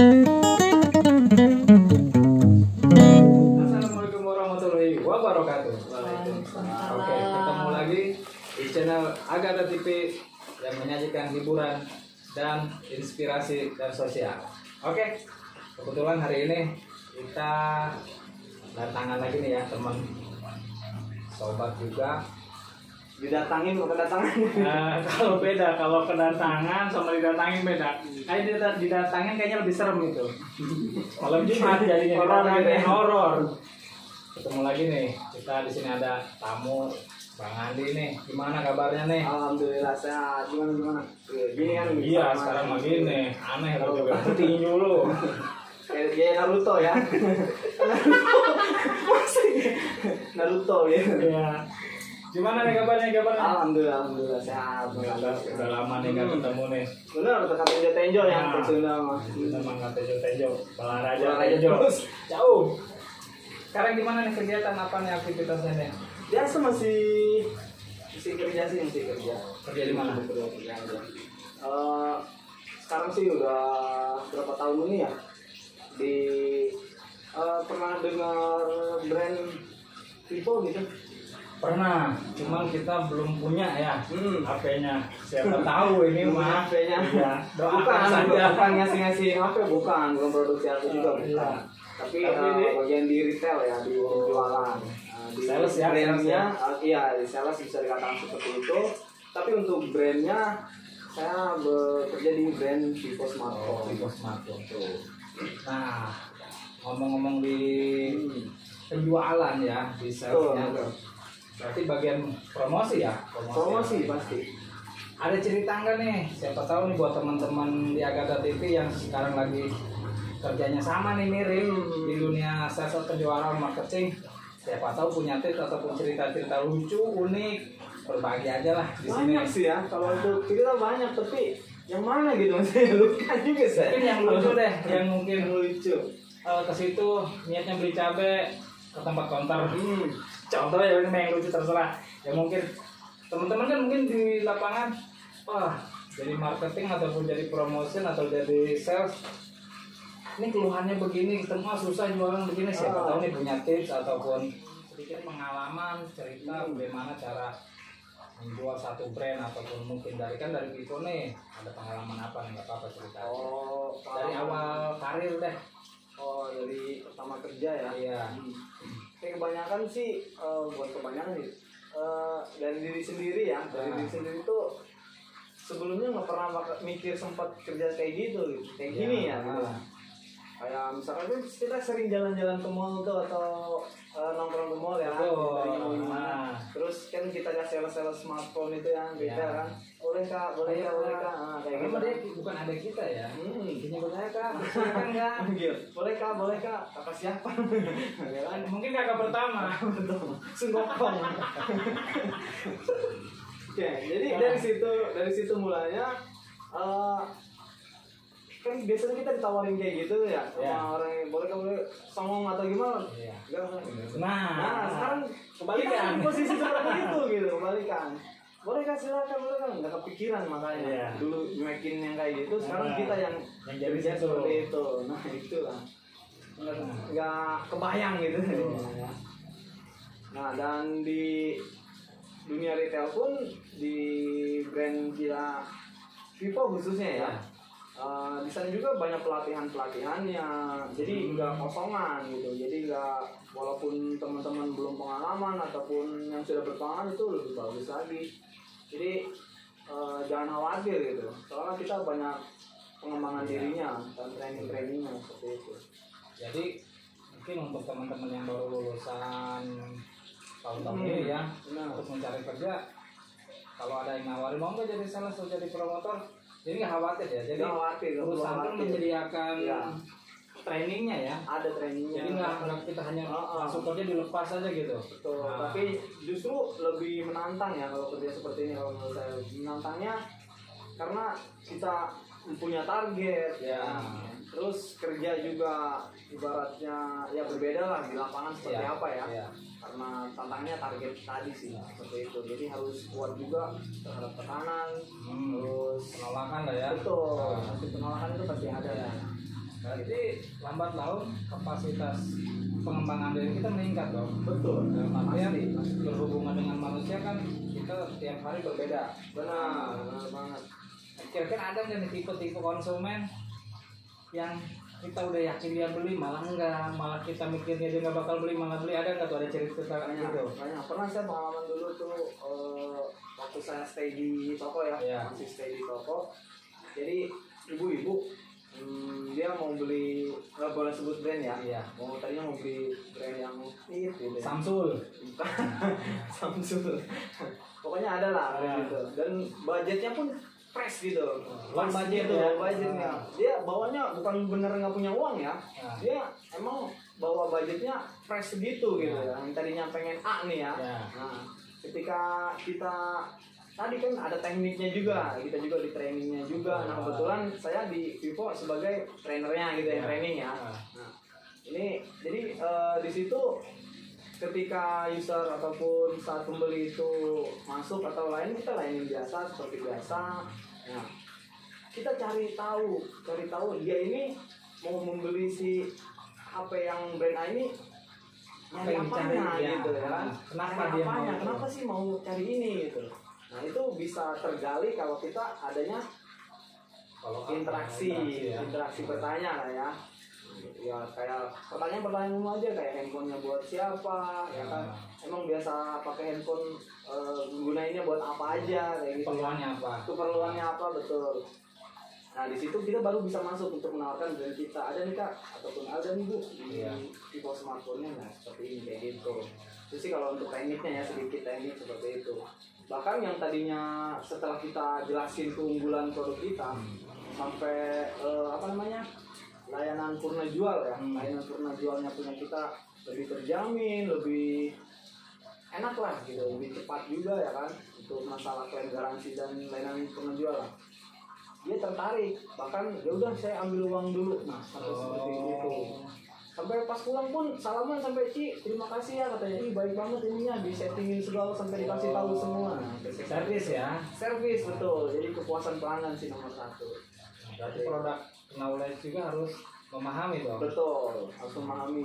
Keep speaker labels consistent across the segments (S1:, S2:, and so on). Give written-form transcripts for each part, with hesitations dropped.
S1: Assalamualaikum warahmatullahi wabarakatuh. Oke, ketemu lagi di channel Agatha TV yang menyajikan hiburan dan inspirasi dan sosial. Oke, kebetulan hari ini kita datangan lagi nih ya teman sobat juga.
S2: Didatangin atau kedatangan?
S1: Kalau beda, kalau kedatangan sama didatangin beda. Kayak didatangin kayaknya lebih serem gitu. Malam Jumat jadinya didatangin horor. Ketemu lagi nih, kita di sini ada tamu Bang Andi nih. Gimana kabarnya nih?
S2: Alhamdulillah sehat. Gimana? Gini kan?
S1: Iya, sekarang mah gini. Aneh kalau juga tinju lu.
S2: Kayak Naruto ya. Naruto ya.
S1: Iya. Gimana nih kabarnya?
S2: Alhamdulillah sehat.
S1: Udah lama nih nggak ketemu nih.
S2: Bener, kita tenjo ya, Sunda mah.
S1: Kita mangkat tenjo, olahraga
S2: Olahraga
S1: tenjo.
S2: terus.
S1: Jauh. Sekarang gimana nih kegiatan apa nih aktivitasnya nih?
S2: Biasa masih kerja.
S1: Kerja di mana?
S2: Kerja aja. Sekarang sih udah berapa tahun ini ya? Pernah dengar brand Vivo gitu?
S1: Pernah, cuman kita belum punya ya HP-nya. Siapa tahu ini mah
S2: HP-nya.
S1: Ya, doakan saja.
S2: Bukan ngasih HP, bukan produksi HP juga bukan. Tapi bagian di retail ya, di penjualan. Di
S1: sales ya,
S2: brandnya, iya di sales bisa dikatakan seperti itu. Tapi untuk brandnya, saya bekerja di brand Vivo Smartphone.
S1: Vivo Smartphone tuh. Nah, ngomong-ngomong di penjualan ya, di salesnya. Berarti bagian promosi ya?
S2: Promosi pasti.
S1: Ada cerita nggak nih? Siapa tahu nih buat teman-teman di Agatha TV yang sekarang lagi kerjanya sama nih mirip di dunia sales penjualan marketing. Siapa tahu punya tips ataupun cerita-cerita lucu, unik, berbagi aja lah di sini.
S2: Banyak sih ya, kalau untuk kita banyak, tapi yang mana gitu maksudnya lupa juga saya.
S1: Mungkin yang lucu deh, yang mungkin
S2: lucu.
S1: Ke situ niatnya beli cabe ke tempat counter. Contoh ya ini yang lucu terserah. Ya mungkin teman-teman kan mungkin di lapangan, wah jadi marketing ataupun jadi promotion atau jadi sales. Ini keluhannya begini, ketemu susah jualan begini. Siapa tahu nih punya tips ataupun sedikit pengalaman cerita bagaimana cara menjual satu brand ataupun mungkin dari Vivo nih ada pengalaman apa nih, nggak apa-apa cerita. Dari awal karir deh.
S2: Dari pertama kerja ya.
S1: Iya.
S2: Kebanyakan sih buat kebanyakan sih dari diri sendiri ya. Dari diri sendiri tuh sebelumnya nggak pernah mikir sempat kerja kayak gitu, kayak gini ya. Gitu. Kayak misalkan kita sering jalan-jalan ke mall tuh atau nongkrong ke mall ya. Terus kan kita lihat sales smartphone itu yang beda kan. Boleh kak. Kayak gitu.
S1: Dia bukan ada kita ya. Ini boleh kak, silakan kak.
S2: Boleh kak. Kakak siapa? Ya kan?
S1: Mungkin kakak pertama.
S2: Sunggokong. Oke, jadi dari situ mulanya. Kan biasanya kita ditawarin kayak gitu ya sama orang yang boleh songong atau gimana? Nah, sekarang kebalikan posisi seperti itu gitu, kebalikan. Boleh silakan, nggak kepikiran makanya. Dulu makin yang kayak gitu, sekarang kita yang jadi seperti itu. Nah itulah nggak kebayang gitu. Nah dan di dunia retail pun di brand kita Vivo khususnya ya. Di sana juga banyak pelatihannya, jadi nggak kosongan gitu. Jadi nggak, walaupun teman-teman belum pengalaman ataupun yang sudah berpengalaman itu lebih bagus lagi. Jadi jangan khawatir gitu. Soalnya kita banyak pengembangan dirinya dan trainingnya seperti itu.
S1: Jadi mungkin untuk teman-teman yang baru lulusan tahun ini ya, untuk mencari kerja, kalau ada yang nawarin mau nggak jadi sales atau jadi promotor, jadi nggak khawatir ya. Jadi perusahaan kan menyediakan trainingnya ya.
S2: Ada trainingnya.
S1: Jadi nggak kita hanya langsung kerja dilepas aja gitu.
S2: Betul. Tapi justru lebih menantang ya kalau kerja seperti ini. Kalau menurut saya menantangnya karena kita punya target ya. Terus kerja juga ibaratnya ya berbeda lah di lapangan seperti apa ya. Karena tantangannya target tadi sih seperti itu. Jadi harus kuat juga terhadap tekanan. Terus
S1: penolakan lah ya.
S2: Betul. Penolakan itu pasti ada ya.
S1: Berarti lambat laun kapasitas pengembangan diri kita meningkat dong.
S2: Betul.
S1: Dalam artian berhubungan dengan manusia kan kita tiap hari berbeda.
S2: Benar banget.
S1: Kira-kira ada nggak nih tipe-tipe konsumen yang kita udah yakin dia beli malah enggak, malah kita mikirnya dia nggak bakal beli malah beli, ada nggak tuh, ada cerita
S2: Banyak,
S1: gitu?
S2: banyak. Pernah saya pengalaman dulu tuh waktu saya stay di toko ya,
S1: Iya.
S2: masih stay di toko. Jadi ibu-ibu dia mau beli, nggak boleh sebut brand ya,
S1: Iya.
S2: tadinya mau beli brand yang gitu ya.
S1: Samsul.
S2: Samsung. Pokoknya ada lah brand gitu. Dan budgetnya pun fresh gitu.
S1: Low
S2: Pas
S1: budget
S2: gitu,
S1: ya.
S2: low budgetnya. Dia bawanya bukan bener nggak punya uang ya. Dia emang bawa budgetnya fresh gitu gitu ya. Yang tadinya pengen A nih ya. Nah, ketika kita tadi kan ada tekniknya juga, kita juga di trainingnya juga. Nah kebetulan saya di Vivo sebagai trainernya gitu ya, training ya. Nah, ini jadi di situ ketika user ataupun saat pembeli itu masuk atau lain, kita layanin biasa seperti biasa. Nah, kita cari tahu dia ini mau membeli si HP yang brand A ini nyari apanya gitu ya kan?
S1: Kenapa
S2: Nyari
S1: dia
S2: apanya?
S1: mau?
S2: Kenapa sih mau cari ini gitu? Nah itu bisa tergali kalau kita adanya
S1: Kalau
S2: interaksi bertanya lah ya. Ya kayak pertanyaan umum aja, kayak handphonenya buat siapa ya kan, emang biasa pakai handphone gunainnya buat apa aja kayak gitu. Keperluannya apa betul. Nah di situ kita baru bisa masuk untuk menawarkan brand kita. Ada nih kak, ataupun ada nih bu di tipe smartphone-nya, nah seperti ini kayak gitu. Itu sih kalau untuk tekniknya ya, sedikit teknik seperti itu. Bahkan yang tadinya setelah kita jelasin keunggulan produk kita sampai layanan purna jual ya, layanan purna jualnya punya kita lebih terjamin, lebih enak lah gitu, lebih cepat juga ya kan untuk masalah klaim garansi dan layanan purna jual lah. Dia tertarik, bahkan ya udah saya ambil uang dulu, nah sampai seperti itu. Sampai pas pulang pun salaman sampai Ci, terima kasih ya katanya, ini baik banget ininya, disettingin segala sampai dikasih tahu semua. Nah,
S1: servis ya,
S2: servis betul, jadi kepuasan pelanggan sih nomor satu.
S1: Berarti produk knowledge juga harus memahami dong.
S2: Betul, harus memahami.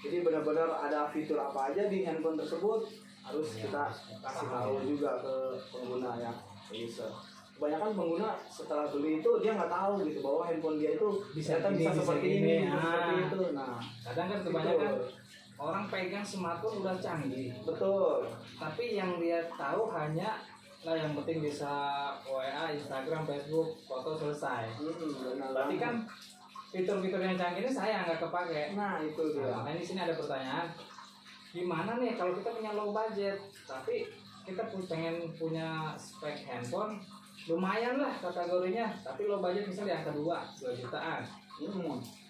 S2: Jadi benar-benar ada fitur apa aja di handphone tersebut harus kita kasih tahu juga ke pengguna ya, user. Kebanyakan pengguna setelah beli itu dia nggak tahu gitu bahwa handphone dia itu bisa seperti ini, seperti itu. Nah,
S1: kadang kan kebanyakan orang pegang smartphone udah canggih.
S2: Betul.
S1: Tapi yang dia tahu hanya yang penting bisa WA, Instagram, Facebook, foto selesai. Berarti kan fitur-fitur yang canggih ini saya nggak kepake.
S2: Nah itu dia.
S1: Nah di sini ada pertanyaan, gimana nih kalau kita punya low budget, tapi kita pengen punya spek handphone lumayan lah kategorinya, tapi low budget misalnya yang kedua 2 jutaan.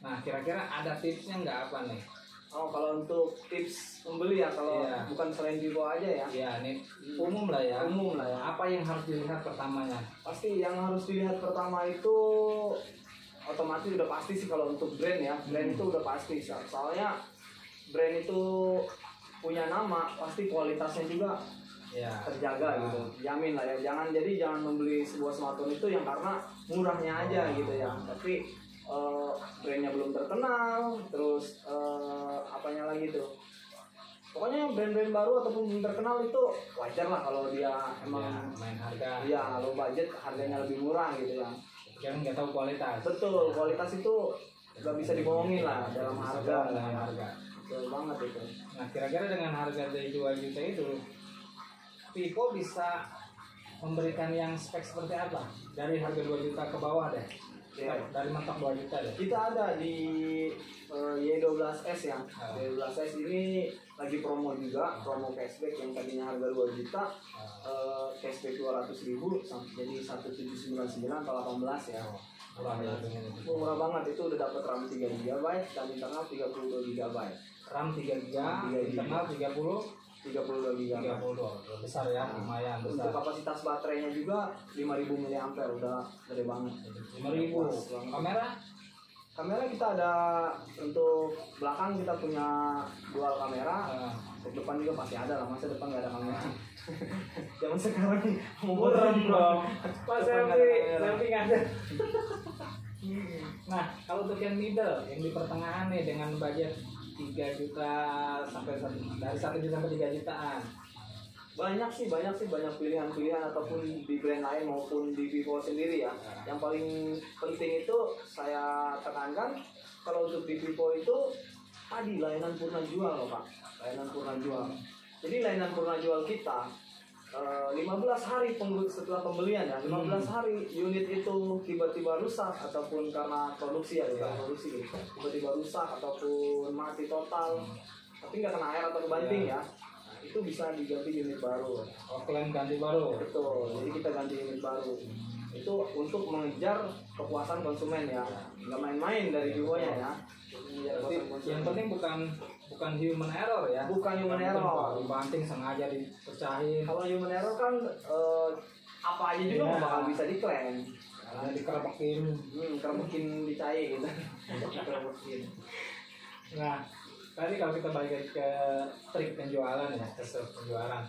S1: Nah kira-kira ada tipsnya nggak apa nih?
S2: Oh kalau untuk tips membeli ya, kalau bukan selain Vivo aja ya.
S1: Iya nih umum lah ya.
S2: Umum lah ya.
S1: Apa yang harus dilihat pertamanya?
S2: Pasti yang harus dilihat pertama itu otomatis udah pasti sih kalau untuk brand ya. Brand itu udah pasti. Soalnya brand itu punya nama, pasti kualitasnya juga terjaga gitu. Jamin lah ya. Jangan membeli sebuah smartphone itu yang karena murahnya aja gitu ya. Tapi brandnya belum terkenal, terus apanya lagi tuh, pokoknya brand-brand baru ataupun belum terkenal itu wajar lah kalau dia emang
S1: main harga,
S2: ya low budget, harganya lebih murah gitu ya.
S1: Jangan nggak tahu kualitas.
S2: Betul, kualitas itu nggak bisa dibohongin lah dalam harga. Betul banget itu.
S1: Nah kira-kira dengan harga dari 2 juta itu, Vivo bisa memberikan yang spek seperti apa? Dari harga 2 juta ke bawah deh. Dari mentok 2 juta deh.
S2: Kita ada di Y12S ya. Y12S ini lagi promo juga, promo cashback yang tadinya harga 2 juta, cashback 200.000 jadi 1.799 atau 18 ya. Murah banget, itu udah dapat RAM 3 GB dan internal 32 GB.
S1: RAM 3 GB, internal 32 GB. Besar ya, lumayan besar.
S2: Untuk kapasitas baterainya juga 5000 mAh, udah gede banget.
S1: 5000. Kamera
S2: kita ada, untuk belakang kita punya dual kamera. Untuk depan juga pasti ada lah, masa depan nggak ada kamera. Zaman sekarang
S1: murah dong. Pas selfie nggak ada. Nah, kalau untuk yang middle, yang di pertengahan nih dengan budget 3 juta sampai dari 1 juta sampai 3 jutaan.
S2: Banyak sih banyak pilihan-pilihan ataupun di brand lain maupun di Vivo sendiri ya. Yang paling penting itu saya tekankan kalau untuk di Vivo itu tadi layanan purna jual loh Pak, layanan purna jual. Jadi layanan purna jual kita 15 hari setelah pembelian ya, 15 hari unit itu tiba-tiba rusak ataupun karena produksi ya, produksi tiba-tiba rusak ataupun mati total, tapi nggak kena air atau kebanting ya. Itu bisa diganti unit baru.
S1: Oh, klaim ganti baru.
S2: Betul, jadi kita ganti unit baru. Itu untuk mengejar kepuasan konsumen ya, nggak main-main dari Vivo-nya ya.
S1: Berarti yang penting bukan human error ya.
S2: Bukan human error.
S1: Banting sengaja dipecahin.
S2: Kalau human error kan apa aja juga nggak bakal bisa diklaim.
S1: Karena dikerebekin.
S2: Kerebekin dicai gitu. Kerebekin.
S1: Nah, tadi kalau kita balik lagi ke trik penjualan ya, ke penjualan.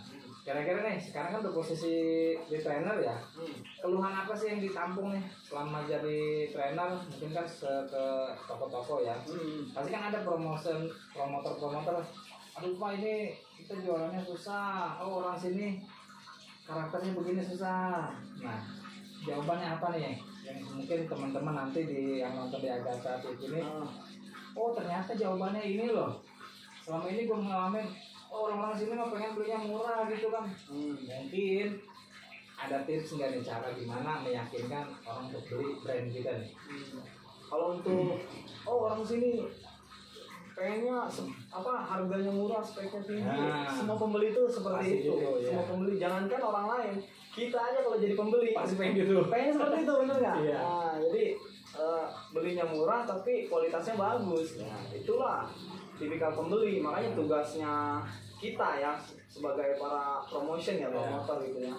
S1: Kira-kira nih, sekarang kan posisi di trainer ya. Keluhan apa sih yang ditampung nih selama jadi trainer? Mungkin kan ke toko-toko ya. Pasti kan ada promotor. Aduh Pak, ini kita jualannya susah. Oh, orang sini karakternya begini susah. Nah, jawabannya apa nih? Yang mungkin teman-teman nanti yang nonton di Agatha ini, oh ternyata jawabannya ini loh. Selama ini gue ngalamin, oh orang-orang sini mah pengen belinya murah gitu kan. Mungkin ada tips nggak nih cara gimana meyakinkan orang untuk beli brand kita nih?
S2: Kalau untuk orang sini pengennya harganya murah, speknya tinggi. Semua pembeli itu seperti itu.
S1: Gitu,
S2: semua pembeli, jangankan orang lain, kita aja kalau jadi pembeli
S1: pasti pengen gitu.
S2: Pengen seperti itu, bener nggak?
S1: Iya.
S2: Nah, jadi belinya murah tapi kualitasnya bagus. Nah, itulah tipikal pembeli. Makanya tugasnya kita ya sebagai para promotion ya, promotor gitu ya,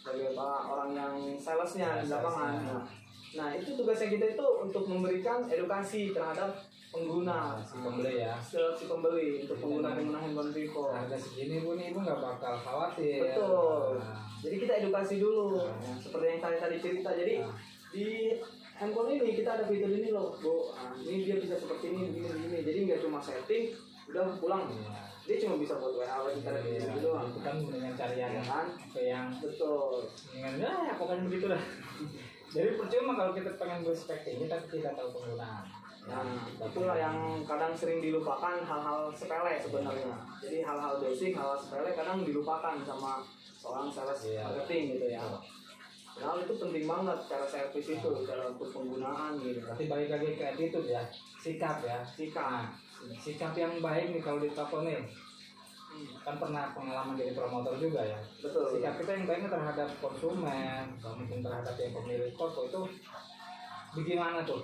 S2: sebagai para orang yang salesnya di lapangan. Nah, itu tugasnya kita itu untuk memberikan edukasi terhadap pengguna,
S1: si pembeli ya,
S2: si pembeli untuk pengguna handphone Vivo.
S1: Harga segini bu nih, ibu nggak bakal khawatir.
S2: Betul. Jadi kita edukasi dulu, seperti yang saya tadi cerita. Jadi di handphone ini kita ada fitur ini loh, Bu. Ini dia bisa seperti ini, begini. Jadi nggak cuma setting, udah pulang. Dia cuma bisa buat WA, kita ada fitur gitu doang.
S1: Itu kan dengan cari yang
S2: betul.
S1: Dengan ya pokoknya begitu lah. Jadi percuma kalau kita pengen berspek tinggi tapi tidak tahu penggunaan.
S2: Nah, itulah yang kadang sering dilupakan, hal-hal sepele sebenarnya. Jadi hal-hal basic, hal-hal sepele kadang dilupakan sama seorang sales marketing gitu ya. Nah, itu penting banget cara servis itu, cara untuk penggunaan gitu.
S1: Berarti balik lagi ke attitude ya, sikap ya. Sikap yang baik nih kalau di toko nih. Kan pernah pengalaman jadi promotor juga ya.
S2: Betul.
S1: Sikap kita yang baiknya terhadap konsumen, mungkin terhadap yang pemilik toko itu bagaimana tuh?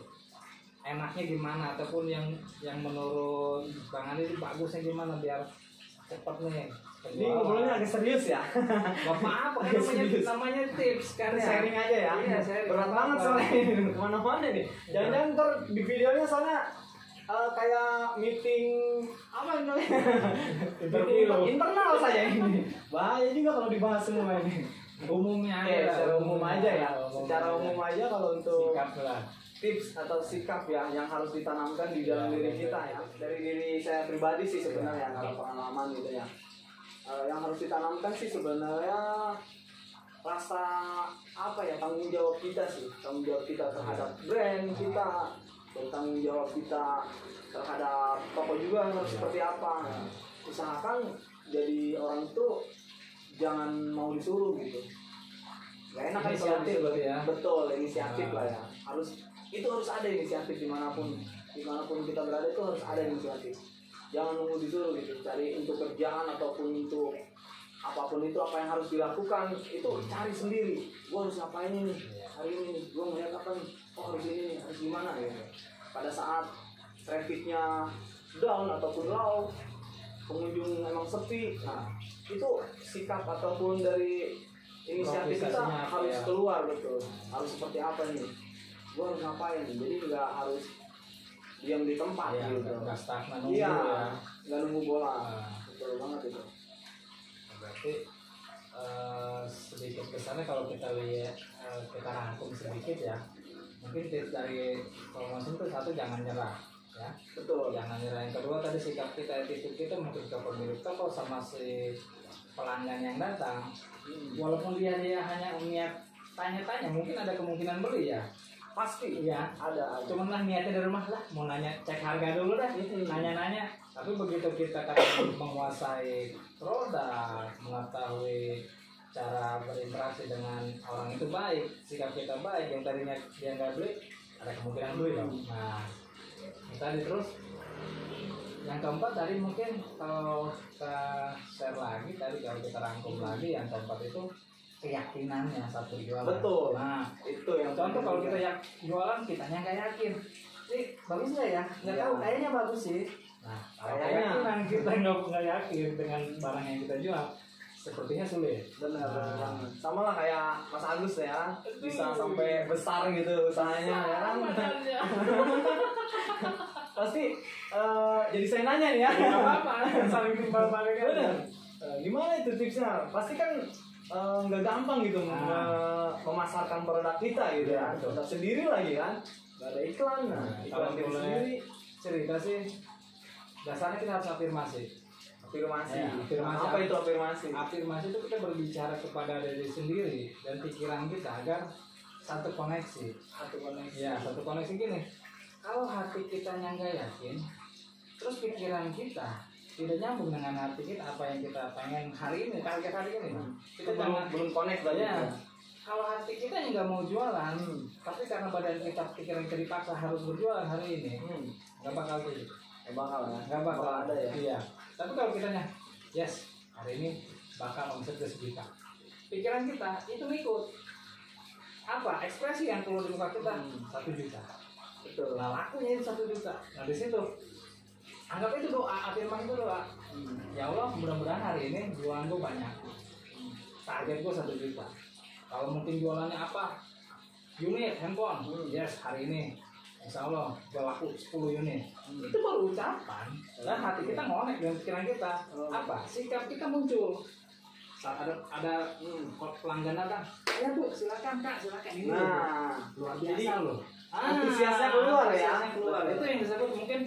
S1: Enaknya gimana ataupun yang menurut Bang Andi itu bagusnya gimana biar cepat nih.
S2: Ini ngobrolnya agak serius ya.
S1: Gak apa-apa kan namanya tips kan ya.
S2: Sharing aja ya.
S1: Iya, sharing.
S2: Berat banget soalnya kemana-mana nih. Jangan-jangan ntar di videonya soalnya kayak meeting apa namanya? Internal saja ini. Bahaya juga kalau dibahas semua ini.
S1: Umumnya
S2: aja,
S1: secara
S2: umum aja ya. Secara umum aja kalau untuk
S1: sikap lah.
S2: Tips atau sikap ya yang harus ditanamkan di dalam diri kita ya. Dari diri saya pribadi sih sebenarnya kalau pengalaman gitu ya. Yang harus ditanamkan sih sebenarnya rasa tanggung jawab kita sih, tanggung jawab kita terhadap brand kita, dan tanggung jawab kita terhadap toko juga harus seperti apa. Usahakan jadi orang itu jangan mau disuruh gitu. Gak enak kan
S1: inisiatif ya.
S2: Betul, inisiatif lah ya. Harus ada inisiatif dimanapun kita berada itu harus ada inisiatif. Jangan nunggu disuruh gitu, cari untuk kerjaan ataupun untuk apapun itu apa yang harus dilakukan itu cari sendiri. Gua harus ngapain ini hari ini, gua melihat apa nih, harus ini harus gimana ya. Pada saat trafficnya down ataupun low, pengunjung memang sepi, nah itu sikap ataupun dari inisiatif kita harus keluar betul. Harus seperti apa nih? Gua harus ngapain? Jadi nggak harus diam di tempat gitu.
S1: Nggak stagnan nunggu
S2: nggak nunggu bola. Betul banget itu.
S1: Berarti sedikit kesannya kalau kita lihat kita rangkum sedikit ya. mungkin tips dari promosi itu satu, jangan nyerah ya.
S2: Betul.
S1: Jangan nyerah. Yang kedua tadi sikap kita, attitude kita mungkin ke pemilik toko sama si pelanggan yang datang. Walaupun dia hanya niat tanya-tanya, mungkin ada kemungkinan beli ya.
S2: Pasti.
S1: Iya.
S2: Ada.
S1: Cuman lah niatnya dari rumah lah, mau nanya, cek harga dulu dah, nanya-nanya. Tapi begitu kita kan menguasai produk, mengetahui cara berinteraksi dengan orang itu baik, sikap kita baik, yang tadinya dia nggak beli, ada kemungkinan beli dong. Nah, tadi terus yang keempat tadi mungkin kalau kita share lagi tadi, kalau kita rangkum lagi yang keempat itu keyakinannya satu jualan.
S2: Betul.
S1: Nah,
S2: itu yang
S1: contoh kalau kita jualan kitanya nggak yakin, ini bagus nggak ya? Nggak tahu, kayaknya bagus sih. Nah, kalau keyakinan kita nggak yakin dengan barang yang kita jual, sepertinya sulit.
S2: Benar. Sama lah kayak Mas Agus ya, bisa sampai besar gitu usahanya ya kan. Pasti jadi saya nanya nih ya.
S1: Nggak apa-apa, saling timbal balik aja.
S2: Benar. Gimana itu tipsnya? Pasti kan nggak gampang gitu memasarkan produk kita gitu ya. Produk sendiri lagi kan, nggak ada iklan.
S1: Kalau
S2: Iklan diri
S1: boleh
S2: sendiri.
S1: cerita sih, dasarnya kita harus afirmasi.
S2: Afirmasi.
S1: Ya, afirmasi.
S2: Apa itu afirmasi?
S1: Afirmasi itu kita berbicara kepada diri sendiri dan pikiran kita agar satu koneksi. Ya, satu koneksi gini. Kalau hati kita yang nggak yakin, terus pikiran kita tidak nyambung dengan hati kita, apa yang kita pengen hari ini, target hari ini, kita
S2: belum connect lagi.
S1: Ya. Kalau hati kita yang nggak mau jualan, tapi karena badan kita, pikiran kita dipaksa harus berjualan hari ini, nggak bakal gitu. Nggak bakal
S2: ada ya.
S1: Iya. Tapi kalau kitanya, yes, hari ini bakal omset ke sejuta. Pikiran kita itu ngikut. Apa? Ekspresi yang keluar di muka kita 1 juta.
S2: Betul.
S1: Nah, lakunya itu 1 juta. Nah, di situ anggap itu doa, afirmasi itu doa. Ya Allah, mudah-mudahan hari ini jualan gue banyak. Target gue 1 juta. Kalau mungkin jualannya apa? Unit handphone. Yes, hari ini insya Allah gue laku 10 unit. Itu baru ucapan. Dan hati kita ngonek dengan pikiran kita. Apa? Sikap kita muncul. Saat ada pelanggan datang, ya Bu, silakan Kak, silakan ini.
S2: Nah,
S1: luar biasa loh.
S2: Antusiasnya keluar ya.
S1: Keluar. Itu yang disebut mungkin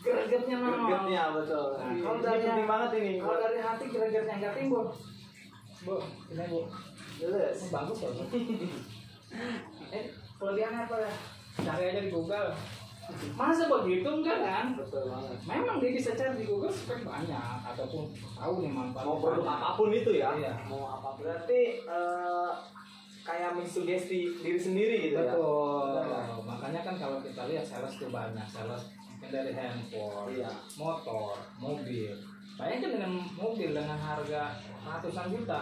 S1: gregetnya nol.
S2: Gregetnya betul.
S1: Nah, kalau dari
S2: penting banget ini.
S1: Kalau dari hati gregetnya nggak timbul. Bu, ini Bu.
S2: Jelas.
S1: Ini bagus loh. Kelebihannya apa ya? Cari aja di Google. Masa begitu enggak kan?
S2: Betul banget.
S1: Memang dia bisa cari di Google spek banyak ataupun tahu nih manfaat.
S2: Mau produk apapun itu ya.
S1: Iya.
S2: Mau apa berarti kayak mensugesti diri sendiri gitu ya.
S1: Betul. Makanya kan kalau kita lihat sales itu banyak, sales mungkin dari handphone, motor, mobil. Bayangkan dengan mobil dengan harga ratusan juta.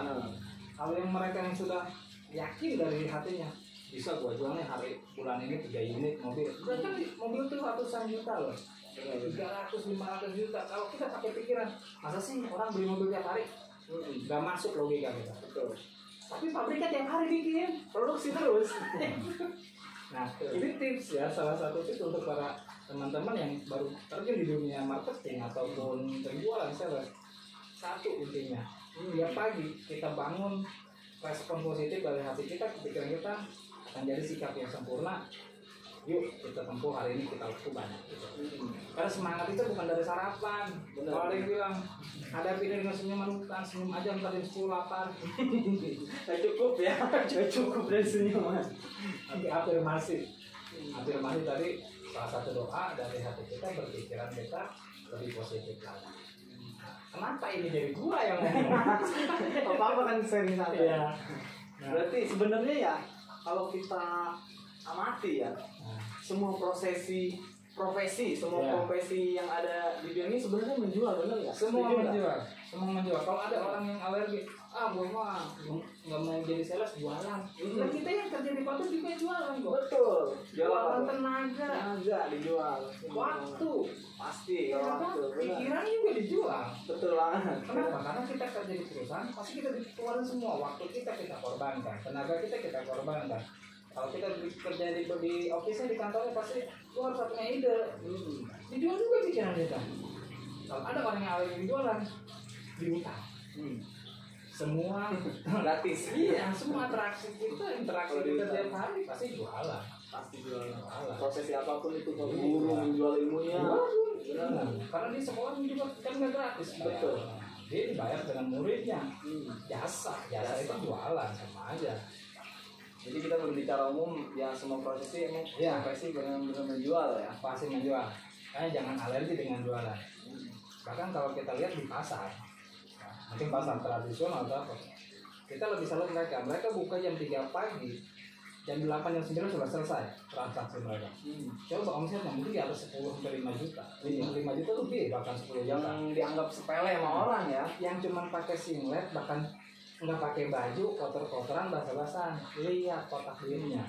S1: Kalau yang mereka yang sudah yakin dari hatinya, bisa gua jualnya hari bulan ini 3 unit mobil. Kan mobil itu ratusan juta loh. 300-500 juta. Kalau kita pakai pikiran, masa sih orang beli mobil tiap hari? Gak masuk logika kita.
S2: Betul.
S1: Tapi pabriknya tiap hari bikin,
S2: Produksi terus.
S1: Nah, ini tips ya, salah satu tips untuk para teman-teman yang baru terjun di dunia marketing ataupun penjualan sales. Satu intinya, tiap pagi kita bangun respon positif dari hati kita, pikiran kita akan jadi sikap yang sempurna. Yuk kita tempuh hari ini, kita lakukan banyak gitu. Karena semangat itu bukan dari sarapan. Kalau ada yang bilang hadapi dengan senyuman, bukan senyum aja ntar jam 10 lapar.
S2: Gak cukup ya. Gak cukup dari senyuman.
S1: Nanti afirmasi tadi salah satu doa dari hati kita, berpikiran kita lebih positif lagi. Kenapa ini jadi gua yang ngomong?
S2: Apa-apa kan sering santai.
S1: Iya.
S2: Berarti sebenarnya ya kalau kita amati ya, semua profesi yang ada di dunia ini sebenarnya menjual, benar ya?
S1: Semua menjual. Kalau ada orang yang alergi, gua mah nggak mau jadi sales, jualan. Nah, kita yang kerja di pabrik juga jualan kok.
S2: Betul.
S1: Jualan tenaga
S2: dijual.
S1: waktu,
S2: Pasti kalau waktu.
S1: pikiran juga dijual.
S2: Betul banget.
S1: Kenapa? Karena kita kerja di perusahaan, pasti kita dikeluarin semua. Waktu kita korbankan, tenaga kita korbankan. Kalau kita kerja di office di kantornya, pasti keluar satunya ide. Dijual juga pikiran kita. Kalau ada orang yang alergi jualan, diutang. Semua
S2: gratis.
S1: Iya, semua interaksi kita tiap hari pasti jualan.
S2: pasti jualan.
S1: Jualan.
S2: Prosesi apapun itu,
S1: Iya.
S2: guru menjual ilmunya.
S1: Benar. Karena di sekolah juga kan nggak gratis.
S2: Betul.
S1: Dia dibayar dengan muridnya.
S2: Hmm.
S1: Jasa itu jualan sama aja.
S2: Jadi kita berbicara umum, ya semua prosesi emang
S1: Iya.
S2: profesi benar-benar menjual ya.
S1: Pasti menjual. Makanya jangan alergi dengan jualan. Bahkan kalau kita lihat di pasar, mungkin pasar tradisional atau apa, kita lebih salut mereka buka jam 3 pagi, jam 8 jam 9 sudah selesai transaksi mereka. Coba omsetnya mungkin di atas 10 sampai 5 juta. 5 juta lebih bahkan 10 juta.
S2: Yang dianggap sepele sama orang ya.
S1: Yang cuma pakai singlet bahkan nggak pakai baju, kotor-kotoran, basah-basahan. Lihat kotak duitnya.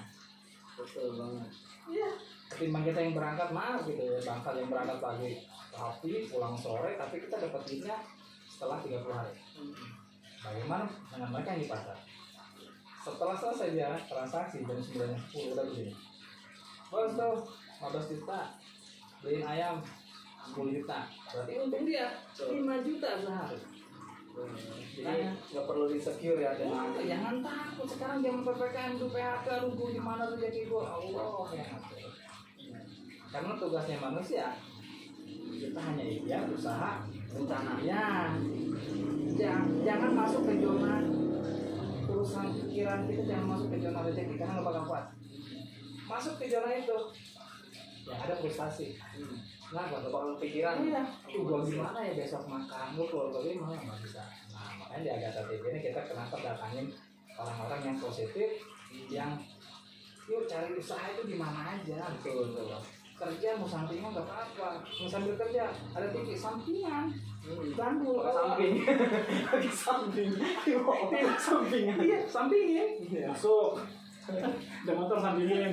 S2: Betul banget.
S1: Iya. Ketimbang kita yang berangkat maaf gitu ya, bangkal yang berangkat pagi rapi pulang sore, tapi kita dapat duitnya setelah 30 hari. Bagaimana dengan mereka yang di pasar? Setelah selesai dia transaksi jam 9.10 udah begini. Bos tuh 15 juta beliin ayam 10 juta, berarti untung dia 5 juta sehari.
S2: Jadi nggak perlu insecure ya dengan
S1: Jangan takut sekarang zaman PPKM tuh PHK lu gimana rezeki gua Allah ya. Karena tugasnya manusia kita hanya ikhtiar usaha
S2: rencana.
S1: ya. Jangan masuk ke zona urusan pikiran kita, jangan masuk ke zona rezeki karena nggak bakal kuat. Masuk ke zona itu yang ada frustasi. Nah,
S2: Nggak bakal pikiran.
S1: iya, gua gimana ya besok makan, gua keluarga gimana nggak bisa. Nah, makanya di Agatha TV ini kita kenapa datangin orang-orang yang positif, yang yuk cari usaha itu di mana aja.
S2: Betul.
S1: Kerja mau sampingan nggak apa-apa, mau sambil kerja ada TV sampingan, bandul
S2: Pakai samping. Pakai samping. Sampingan.
S1: iya sampingin, masuk, ada motor sampingin.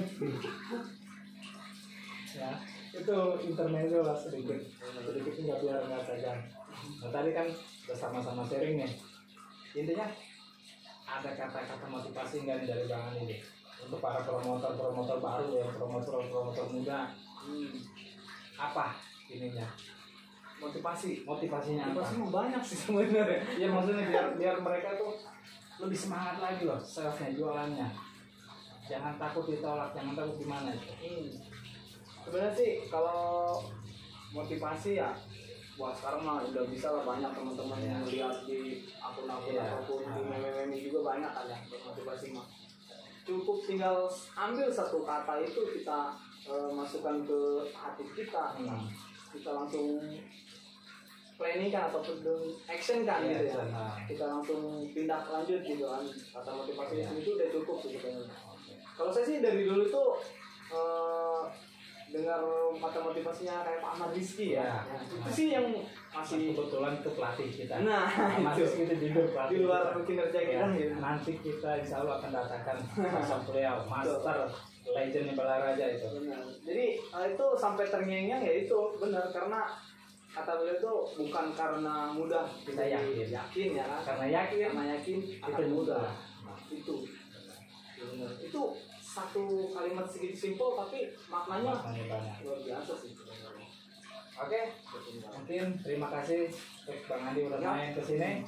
S1: Ya, itu intermezzo lah sedikit nggak biar nggak tegang. Nah tadi kan udah sama-sama sharing nih, intinya ada kata-kata motivasi nggak nih dari Bang Andi nih untuk para promotor baru ya, promotor muda, apa ininya motivasinya apa?
S2: Motivasi mau banyak sih sebenarnya.
S1: Ya maksudnya biar mereka tuh lebih semangat lagi loh salesnya, jualannya. Jangan takut ditolak, jangan takut gimana itu.
S2: Sebenarnya sih kalau motivasi ya, wah sekarang mah udah bisa lah, banyak teman-teman yang lihat di akun-akun ataupun di meme-meme juga banyak kan ya motivasi mah. Cukup tinggal ambil satu kata itu kita masukkan ke hati kita, kita langsung planning kan ataupun action kan gitu ya. Kita langsung tindak lanjut gitu kan. Kata motivasi itu udah cukup sih sebenarnya. Kalau saya sih dari dulu tuh dengar kata motivasinya kayak Pak Ahmad Rizky ya. Itu sih yang masih
S1: kebetulan itu pelatih kita.
S2: Nah,
S1: itu kita di
S2: luar kinerja kita gitu.
S1: Nanti kita insya Allah akan datangkan sosok beliau, master legend Balaraja itu.
S2: Benar. Jadi itu sampai terngiang-ngiang ya itu benar, karena kata beliau itu bukan karena mudah
S1: Kita yakin
S2: ya kan?
S1: Karena yakin
S2: akan mudah. Itu benar. Itu satu kalimat sedikit simpel tapi maknanya
S1: banyak.
S2: luar biasa sih sebenarnya.
S1: Oke, mungkin terima kasih untuk Bang Andi udah main ke sini.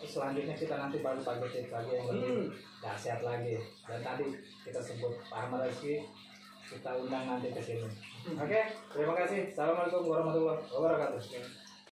S1: Selanjutnya kita nanti baru pakai tips lagi yang lebih dahsyat lagi. Dan tadi kita sebut Pak Ahmad Rizky, kita undang nanti ke sini. Oke, terima kasih. Assalamualaikum warahmatullahi wabarakatuh.